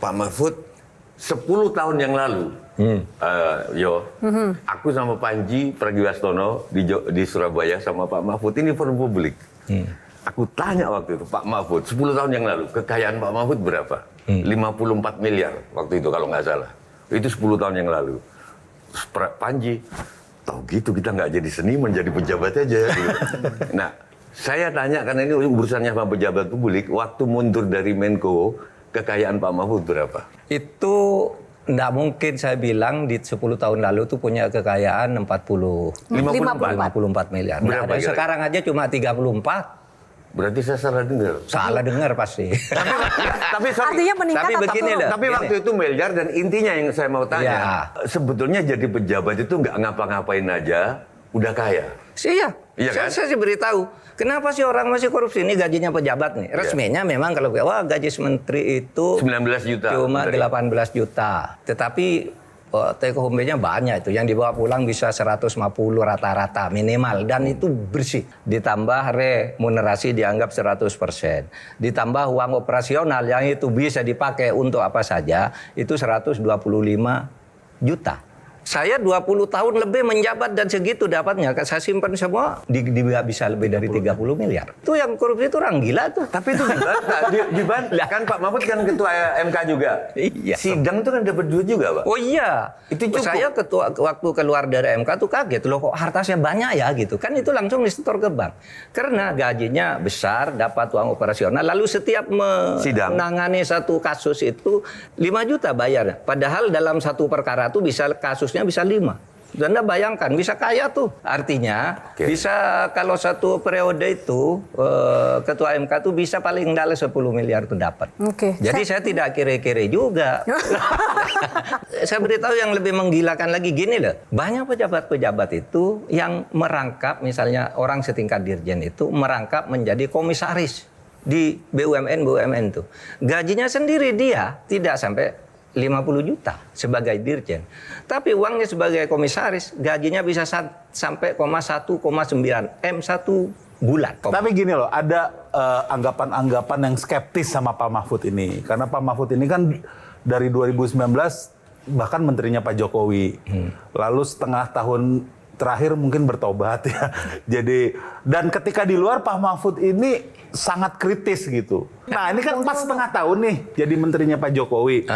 Pak Mahfud 10 tahun yang lalu, aku sama Panji Pragiwaksono di Surabaya sama Pak Mahfud ini forum publik. Aku tanya waktu itu, Pak Mahfud, 10 tahun yang lalu, kekayaan Pak Mahfud berapa? 54 miliar waktu itu kalau nggak salah. Itu 10 tahun yang lalu. Panji, tahu gitu kita nggak jadi seniman, jadi pejabat aja. Gitu. Nah, saya tanya, karena ini urusannya sama pejabat publik, waktu mundur dari Menko, kekayaan Pak Mahfud berapa? Itu nggak mungkin saya bilang di 10 tahun lalu tuh punya kekayaan 54 miliar. Berapa? Sekarang aja cuma 34. Berarti saya salah dengar. Salah dengar pasti. tapi artinya meningkat tapi waktu itu miliar, dan intinya yang saya mau tanya, sebetulnya jadi pejabat itu nggak ngapa-ngapain aja udah kaya. Iya, iya kan? Saya beritahu. Kenapa sih orang masih korupsi? Ini gajinya pejabat nih. Resminya memang kalau gaji menteri itu 19 juta. Cuma 18 juta. Tetapi take home-nya banyak itu. Yang dibawa pulang bisa 150 rata-rata minimal. Dan itu bersih. Ditambah remunerasi dianggap 100%. Ditambah uang operasional yang itu bisa dipakai untuk apa saja. Itu 125 juta. Saya 20 tahun lebih menjabat dan segitu dapatnya. Saya simpan semua, bisa lebih dari 30 miliar. Itu yang korupsi itu orang gila tuh. Tapi itu dibantah. Kan Pak Mahfud kan ketua MK juga. Iya. Sidang tuh kan dapat duit juga, Pak. Oh iya. Itu cukup. Saya waktu keluar dari MK tuh kaget. Loh kok hartanya banyak ya gitu. Kan itu langsung disetor ke bank. Karena gajinya besar, dapat uang operasional. Lalu setiap menangani satu kasus itu 5 juta bayar. Padahal dalam satu perkara tuh kasusnya bisa 5. Anda bayangkan, bisa kaya tuh. Artinya, bisa kalau satu periode itu, Ketua MK tuh bisa paling dalam 10 miliar tuh dapat. Jadi saya tidak kere-kere juga. Saya beritahu yang lebih menggilakan lagi, gini loh. Banyak pejabat-pejabat itu yang merangkap, misalnya orang setingkat dirjen itu, merangkap menjadi komisaris di BUMN tuh. Gajinya sendiri dia tidak sampai 50 juta sebagai dirjen. Tapi uangnya sebagai komisaris, gajinya bisa sampai 1,9 M satu bulan. Tapi gini loh, ada anggapan-anggapan yang skeptis sama Pak Mahfud ini. Karena Pak Mahfud ini kan dari 2019 bahkan menterinya Pak Jokowi. Lalu setengah tahun terakhir mungkin bertobat ya. Jadi, dan ketika di luar Pak Mahfud ini sangat kritis gitu. Nah ini kan 4,5 tahun nih jadi menterinya Pak Jokowi.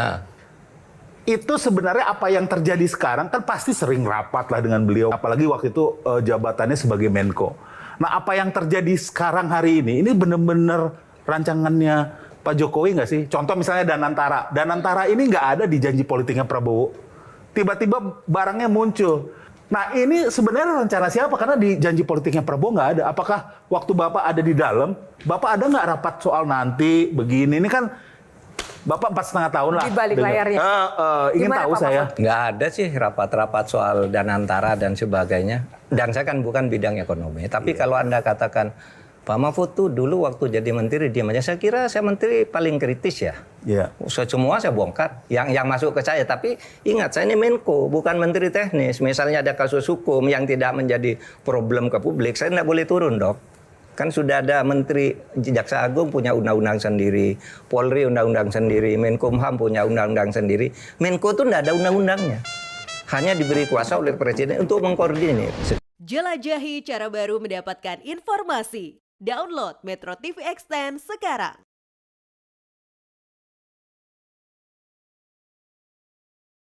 Itu sebenarnya apa yang terjadi sekarang kan pasti sering rapat lah dengan beliau. Apalagi waktu itu jabatannya sebagai Menko. Nah apa yang terjadi sekarang hari ini benar-benar rancangannya Pak Jokowi nggak sih? Contoh misalnya Danantara. Danantara ini nggak ada di janji politiknya Prabowo. Tiba-tiba barangnya muncul. Nah ini sebenarnya rencana siapa? Karena di janji politiknya Prabowo nggak ada. Apakah waktu Bapak ada di dalam, Bapak ada nggak rapat soal nanti begini? Ini kan Bapak 4,5 tahun lah. Di balik layarnya. Ingin tahu saya. Nggak ada sih rapat-rapat soal Danantara dan sebagainya. Dan saya kan bukan bidang ekonomi. Tapi kalau Anda katakan, Pak Mahfud tuh dulu waktu jadi menteri diam aja. Saya kira saya menteri paling kritis ya. Semua saya bongkar. Yang masuk ke saya. Tapi ingat, saya ini Menko, bukan menteri teknis. Misalnya ada kasus hukum yang tidak menjadi problem ke publik, saya nggak boleh turun dong. Kan sudah ada Menteri Jaksa Agung punya undang-undang sendiri, Polri undang-undang sendiri, Menkumham punya undang-undang sendiri. Menko itu tidak ada undang-undangnya. Hanya diberi kuasa oleh Presiden untuk mengkoordinir. Jelajahi cara baru mendapatkan informasi. Download Metro TV Extend sekarang.